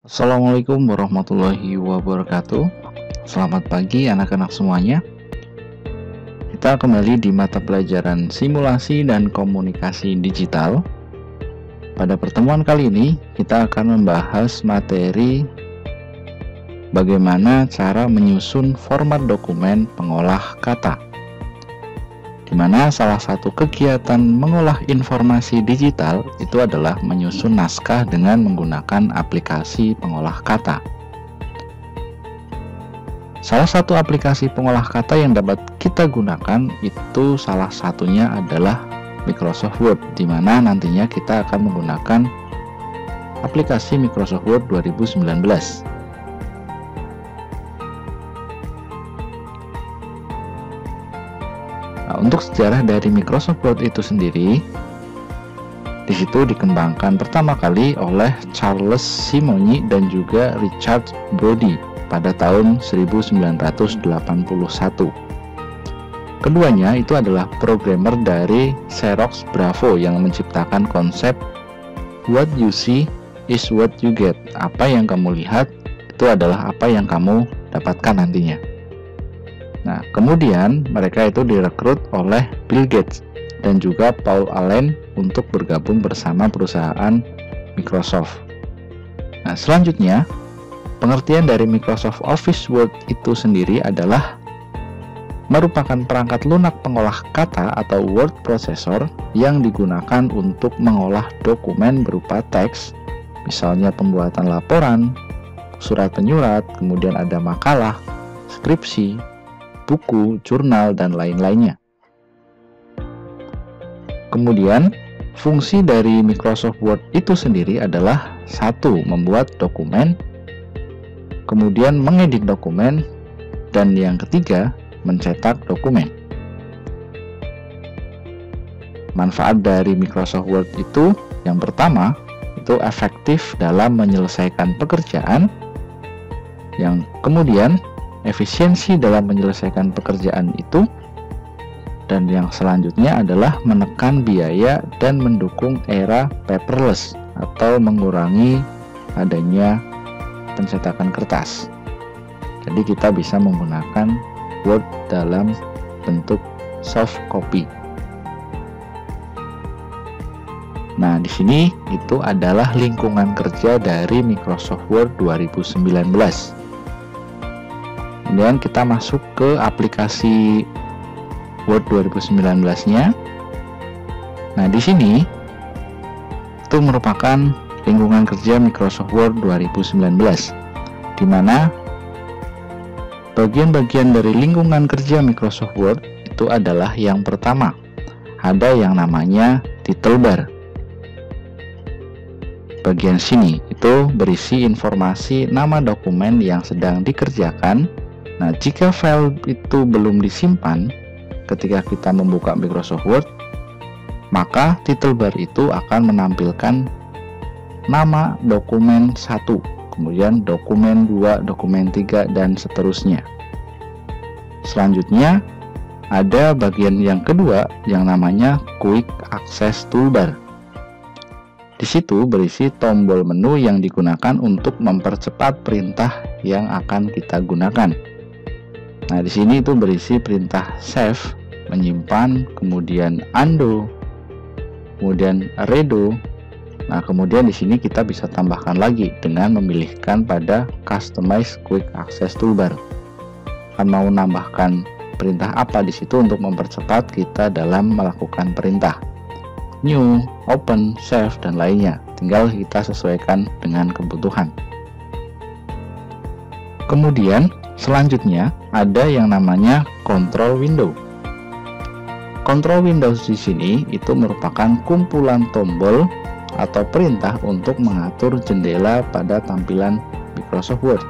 Assalamualaikum warahmatullahi wabarakatuh. Selamat pagi anak-anak semuanya. Kita kembali di mata pelajaran simulasi dan komunikasi digital. Pada pertemuan kali ini kita akan membahas materi bagaimana cara menyusun format dokumen pengolah kata, di mana salah satu kegiatan mengolah informasi digital itu adalah menyusun naskah dengan menggunakan aplikasi pengolah kata. Salah satu aplikasi pengolah kata yang dapat kita gunakan itu salah satunya adalah Microsoft Word, di mana nantinya kita akan menggunakan aplikasi Microsoft Word 2019. Untuk sejarah dari Microsoft Word itu sendiri, di situ dikembangkan pertama kali oleh Charles Simonyi dan juga Richard Brody pada tahun 1981. Keduanya itu adalah programmer dari Xerox Bravo yang menciptakan konsep what you see is what you get. Apa yang kamu lihat itu adalah apa yang kamu dapatkan nantinya. Nah, kemudian mereka itu direkrut oleh Bill Gates dan juga Paul Allen untuk bergabung bersama perusahaan Microsoft. Nah, selanjutnya, pengertian dari Microsoft Office Word itu sendiri adalah merupakan perangkat lunak pengolah kata atau word processor yang digunakan untuk mengolah dokumen berupa teks, misalnya pembuatan laporan, surat penyurat, kemudian ada makalah, skripsi, buku, jurnal, dan lain-lainnya. Kemudian, fungsi dari Microsoft Word itu sendiri adalah satu, membuat dokumen, kemudian mengedit dokumen, dan yang ketiga, mencetak dokumen. Manfaat dari Microsoft Word itu, yang pertama, itu efektif dalam menyelesaikan pekerjaan, yang kemudian efisiensi dalam menyelesaikan pekerjaan itu, dan yang selanjutnya adalah menekan biaya dan mendukung era paperless atau mengurangi adanya pencetakan kertas. Jadi kita bisa menggunakan Word dalam bentuk soft copy. Nah, di sini itu adalah lingkungan kerja dari Microsoft Word 2019. Kemudian kita masuk ke aplikasi Word 2019-nya. Nah, di sini itu merupakan lingkungan kerja Microsoft Word 2019, di mana bagian-bagian dari lingkungan kerja Microsoft Word itu adalah yang pertama, ada yang namanya title bar. Bagian sini itu berisi informasi nama dokumen yang sedang dikerjakan. Nah, jika file itu belum disimpan ketika kita membuka Microsoft Word, maka title bar itu akan menampilkan nama dokumen 1, kemudian dokumen 2, dokumen 3, dan seterusnya. Selanjutnya, ada bagian yang kedua yang namanya Quick Access Toolbar. Di situ berisi tombol menu yang digunakan untuk mempercepat perintah yang akan kita gunakan. Nah, di sini itu berisi perintah save, menyimpan, kemudian undo, kemudian redo. Nah, kemudian di sini kita bisa tambahkan lagi dengan memilihkan pada customize quick access toolbar. Akan mau nambahkan perintah apa di situ untuk mempercepat kita dalam melakukan perintah. New, open, save, dan lainnya. Tinggal kita sesuaikan dengan kebutuhan. Kemudian selanjutnya ada yang namanya control window. Control windows di sini itu merupakan kumpulan tombol atau perintah untuk mengatur jendela pada tampilan Microsoft Word.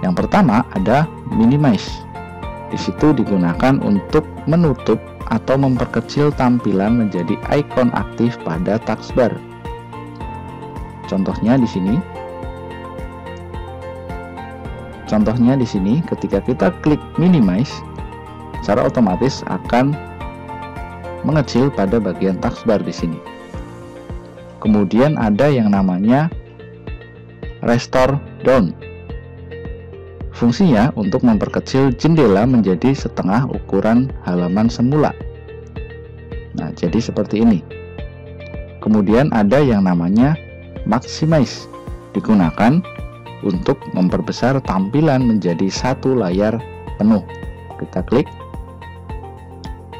Yang pertama ada minimize. Di situ digunakan untuk menutup atau memperkecil tampilan menjadi ikon aktif pada taskbar. Contohnya di sini. Contohnya di sini, ketika kita klik minimize, secara otomatis akan mengecil pada bagian taskbar di sini. Kemudian ada yang namanya restore down. Fungsinya untuk memperkecil jendela menjadi setengah ukuran halaman semula. Nah, jadi seperti ini. Kemudian ada yang namanya maximize, digunakan untuk memperbesar tampilan menjadi satu layar penuh. Kita klik.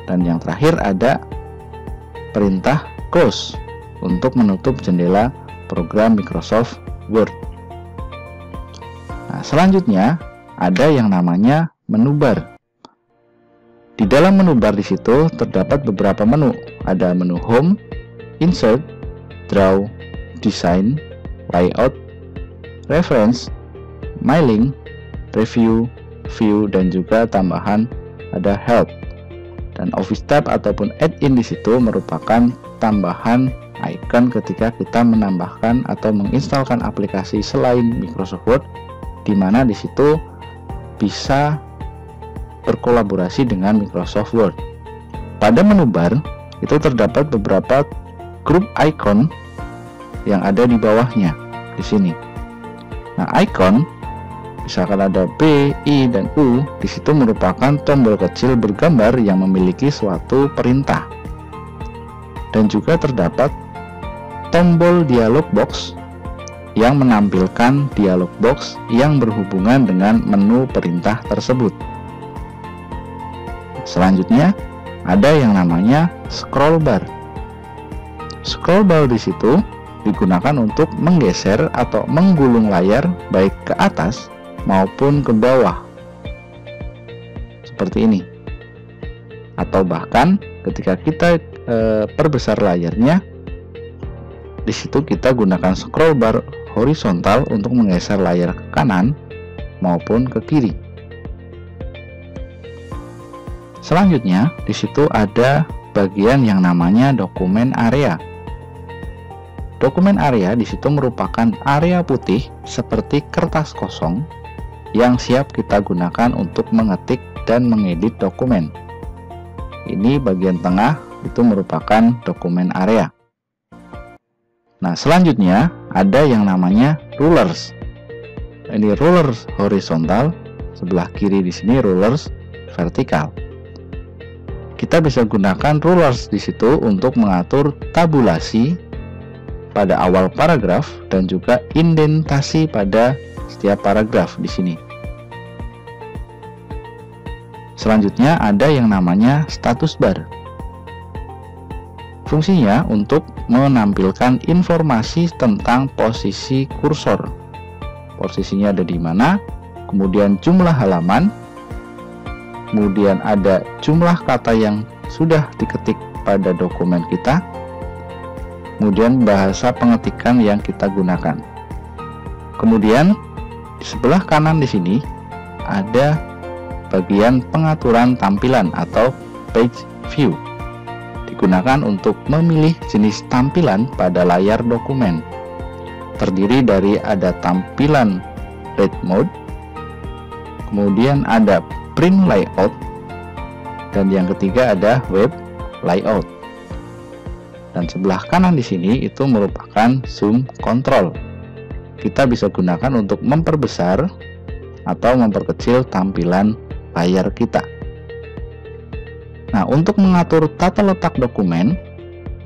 Dan yang terakhir ada perintah close untuk menutup jendela program Microsoft Word. Nah, selanjutnya ada yang namanya menu bar. Di dalam menu bar di situ terdapat beberapa menu. Ada menu Home, Insert, Draw, Design, Layout, Reference, My Link, Review, View, dan juga tambahan ada Help. Dan Office Tab ataupun add-in di situ merupakan tambahan icon ketika kita menambahkan atau menginstalkan aplikasi selain Microsoft Word, di mana di situ bisa berkolaborasi dengan Microsoft Word. Pada menu bar itu terdapat beberapa grup icon yang ada di bawahnya di sini. Nah, icon misalkan ada B, I, dan U, di situ merupakan tombol kecil bergambar yang memiliki suatu perintah. Dan juga terdapat tombol dialog box yang menampilkan dialog box yang berhubungan dengan menu perintah tersebut. Selanjutnya ada yang namanya scroll bar. Scroll bar di situ digunakan untuk menggeser atau menggulung layar baik ke atas maupun ke bawah. Seperti ini. Atau bahkan ketika kita perbesar layarnya, di situ kita gunakan scroll bar horizontal untuk menggeser layar ke kanan maupun ke kiri. Selanjutnya, di situ ada bagian yang namanya dokumen area. Dokumen area di situ merupakan area putih seperti kertas kosong yang siap kita gunakan untuk mengetik dan mengedit dokumen. Ini bagian tengah itu merupakan dokumen area. Nah, selanjutnya ada yang namanya rulers. Ini rulers horizontal, sebelah kiri di sini rulers vertikal. Kita bisa gunakan rulers di situ untuk mengatur tabulasi pada awal paragraf dan juga indentasi pada setiap paragraf di sini. Selanjutnya ada yang namanya status bar. Fungsinya untuk menampilkan informasi tentang posisi kursor. Posisinya ada di mana, kemudian jumlah halaman, kemudian ada jumlah kata yang sudah diketik pada dokumen kita, kemudian bahasa pengetikan yang kita gunakan. Kemudian di sebelah kanan di sini ada bagian pengaturan tampilan atau page view. Digunakan untuk memilih jenis tampilan pada layar dokumen. Terdiri dari ada tampilan read mode, kemudian ada print layout, dan yang ketiga ada web layout. Dan sebelah kanan di sini itu merupakan zoom control. Kita bisa gunakan untuk memperbesar atau memperkecil tampilan layar kita. Nah, untuk mengatur tata letak dokumen,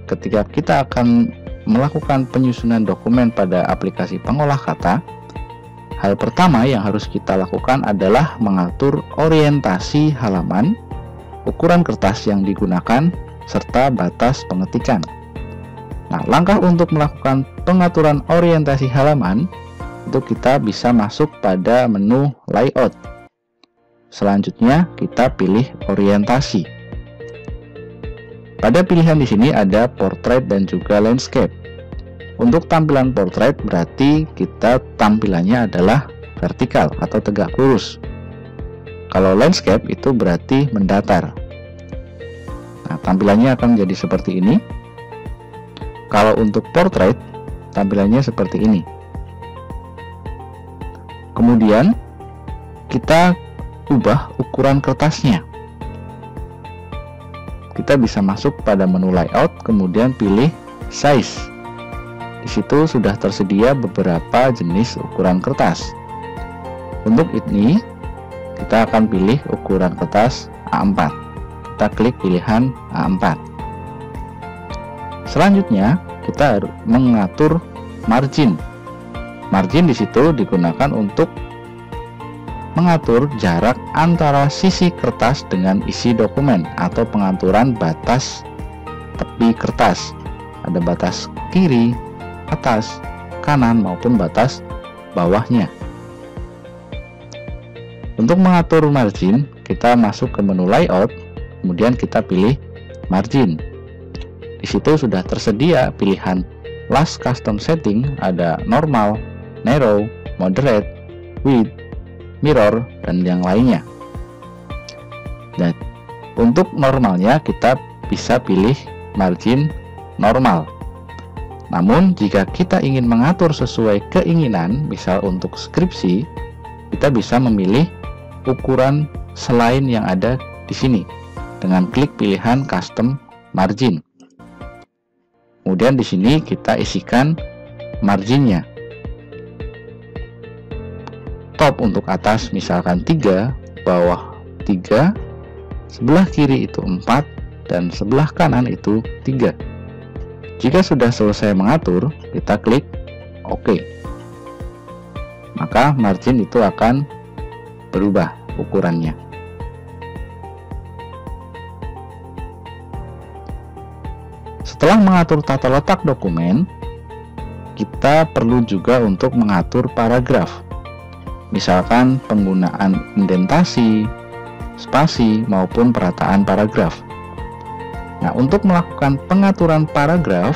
ketika kita akan melakukan penyusunan dokumen pada aplikasi pengolah kata, hal pertama yang harus kita lakukan adalah mengatur orientasi halaman, ukuran kertas yang digunakan, serta batas pengetikan. Nah, langkah untuk melakukan pengaturan orientasi halaman, itu kita bisa masuk pada menu layout. Selanjutnya, kita pilih orientasi. Pada pilihan di sini ada portrait dan juga landscape. Untuk tampilan portrait berarti kita tampilannya adalah vertikal atau tegak lurus. Kalau landscape itu berarti mendatar. Nah, tampilannya akan menjadi seperti ini. Kalau untuk portrait, tampilannya seperti ini. Kemudian kita ubah ukuran kertasnya. Kita bisa masuk pada menu layout, kemudian pilih size. Di situ sudah tersedia beberapa jenis ukuran kertas. Untuk ini, kita akan pilih ukuran kertas A4. Kita klik pilihan A4. Selanjutnya, kita mengatur margin. Margin di situ digunakan untuk mengatur jarak antara sisi kertas dengan isi dokumen atau pengaturan batas tepi kertas. Ada batas kiri, atas, kanan maupun batas bawahnya. Untuk mengatur margin, kita masuk ke menu layout, kemudian kita pilih margin. Di situ sudah tersedia pilihan last custom setting, ada normal, narrow, moderate, width, mirror, dan yang lainnya. Dan untuk normalnya kita bisa pilih margin normal. Namun jika kita ingin mengatur sesuai keinginan, misal untuk skripsi, kita bisa memilih ukuran selain yang ada di sini dengan klik pilihan custom margin. Kemudian di sini kita isikan marginnya. Top untuk atas misalkan 3, bawah 3, sebelah kiri itu 4, dan sebelah kanan itu 3. Jika sudah selesai mengatur, kita klik OK. Maka margin itu akan berubah ukurannya. Setelah mengatur tata letak dokumen, kita perlu juga untuk mengatur paragraf. Misalkan penggunaan indentasi, spasi, maupun perataan paragraf. Nah, untuk melakukan pengaturan paragraf,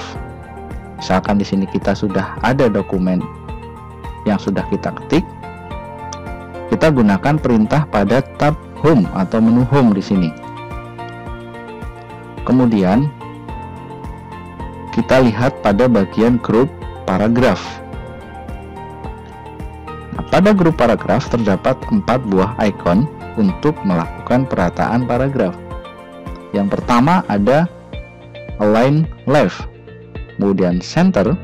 misalkan di sini kita sudah ada dokumen yang sudah kita ketik, kita gunakan perintah pada tab Home atau menu Home di sini. Kemudian kita lihat pada bagian grup paragraf. Pada grup paragraf terdapat 4 buah icon untuk melakukan perataan paragraf. Yang pertama ada align left, kemudian center,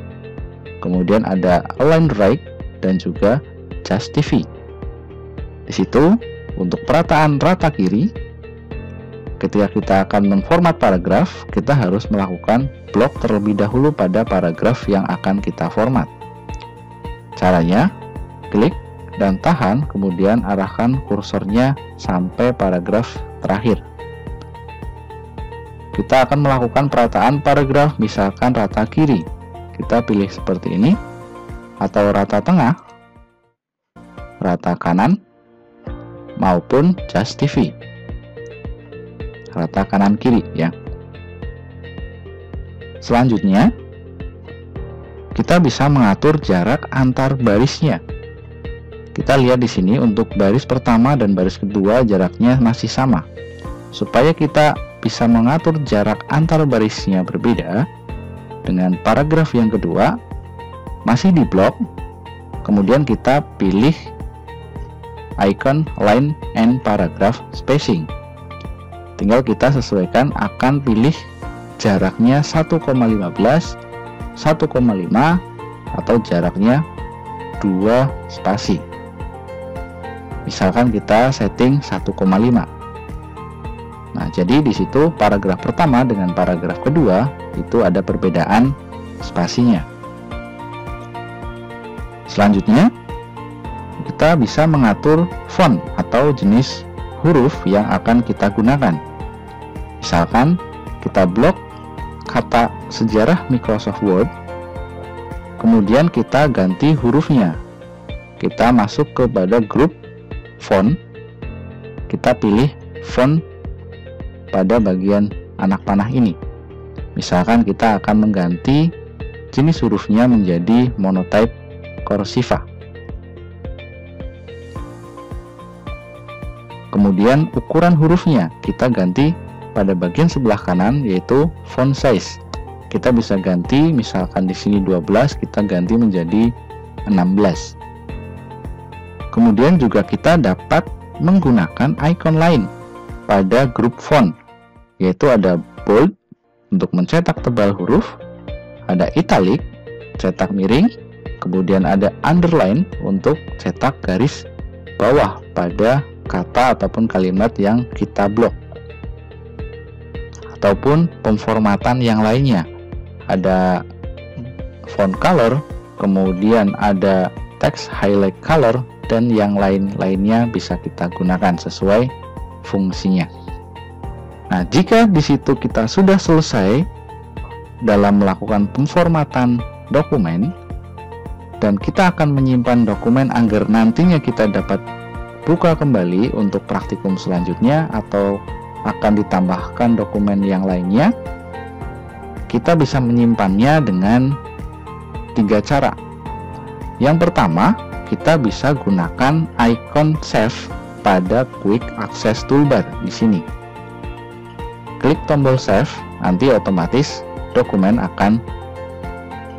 kemudian ada align right, dan juga justify. Di situ untuk perataan rata kiri, ketika kita akan memformat paragraf, kita harus melakukan blok terlebih dahulu pada paragraf yang akan kita format. Caranya, klik dan tahan, kemudian arahkan kursornya sampai paragraf terakhir. Kita akan melakukan perataan paragraf, misalkan rata kiri. Kita pilih seperti ini, atau rata tengah, rata kanan, maupun justify. Rata kanan kiri ya. Selanjutnya, kita bisa mengatur jarak antar barisnya. Kita lihat di sini untuk baris pertama dan baris kedua jaraknya masih sama. Supaya kita bisa mengatur jarak antar barisnya berbeda, dengan paragraf yang kedua masih di blok, kemudian kita pilih icon line and paragraph spacing. Tinggal kita sesuaikan, akan pilih jaraknya 1,15, 1,5, atau jaraknya 2 spasi. Misalkan kita setting 1,5. Nah, jadi di situ paragraf pertama dengan paragraf kedua itu ada perbedaan spasinya. Selanjutnya, kita bisa mengatur font atau jenis huruf yang akan kita gunakan. Misalkan kita blok kata sejarah Microsoft Word, kemudian kita ganti hurufnya. Kita masuk kepada grup font, kita pilih font pada bagian anak panah ini. Misalkan kita akan mengganti jenis hurufnya menjadi monotype cursiva. Kemudian ukuran hurufnya kita ganti pada bagian sebelah kanan, yaitu font size. Kita bisa ganti, misalkan di sini 12, kita ganti menjadi 16. Kemudian juga kita dapat menggunakan icon lain pada grup font, yaitu ada bold untuk mencetak tebal huruf, ada italic cetak miring, kemudian ada underline untuk cetak garis bawah pada kata ataupun kalimat yang kita blok, ataupun pemformatan yang lainnya. Ada font color, kemudian ada text highlight color, dan yang lainnya bisa kita gunakan sesuai fungsinya. Nah, jika di situ kita sudah selesai dalam melakukan pemformatan dokumen, dan kita akan menyimpan dokumen agar nantinya kita dapat buka kembali untuk praktikum selanjutnya atau akan ditambahkan dokumen yang lainnya, kita bisa menyimpannya dengan 3 cara. Yang pertama, kita bisa gunakan icon save pada quick access toolbar di sini. Klik tombol save, nanti otomatis dokumen akan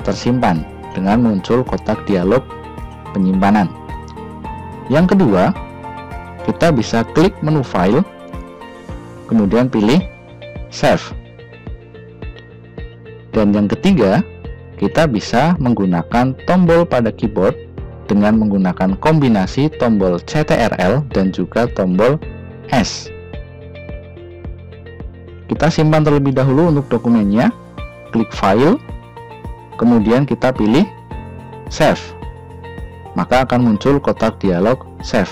tersimpan dengan muncul kotak dialog penyimpanan. Yang kedua, kita bisa klik menu file, kemudian pilih save. Dan yang ketiga, kita bisa menggunakan tombol pada keyboard dengan menggunakan kombinasi tombol CTRL dan juga tombol S. Kita simpan terlebih dahulu untuk dokumennya, klik file, kemudian kita pilih save. Maka akan muncul kotak dialog save.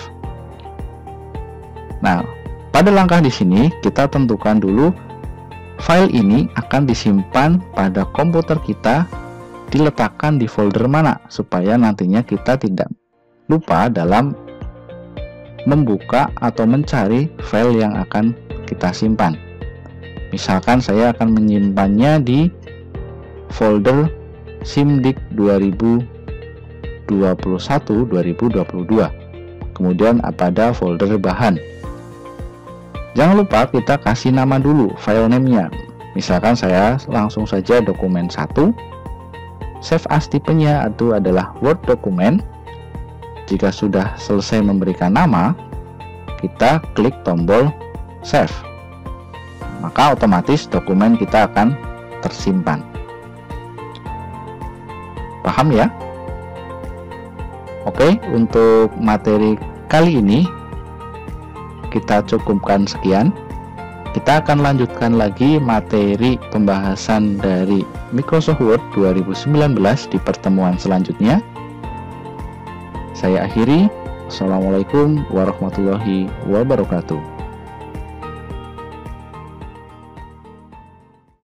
Nah, pada langkah di sini kita tentukan dulu file ini akan disimpan pada komputer kita, diletakkan di folder mana, supaya nantinya kita tidak lupa dalam membuka atau mencari file yang akan kita simpan. Misalkan saya akan menyimpannya di folder SIMDIK 2021-2022, kemudian pada folder bahan. Jangan lupa kita kasih nama dulu file name-nya. Misalkan saya langsung saja dokumen 1, save as tipenya itu adalah Word dokumen. Jika sudah selesai memberikan nama, kita klik tombol save, maka otomatis dokumen kita akan tersimpan. Paham ya? Oke, untuk materi kali ini kita cukupkan sekian. Kita akan lanjutkan lagi materi pembahasan dari Microsoft Word 2019 di pertemuan selanjutnya. Saya akhiri. Assalamualaikum warahmatullahi wabarakatuh.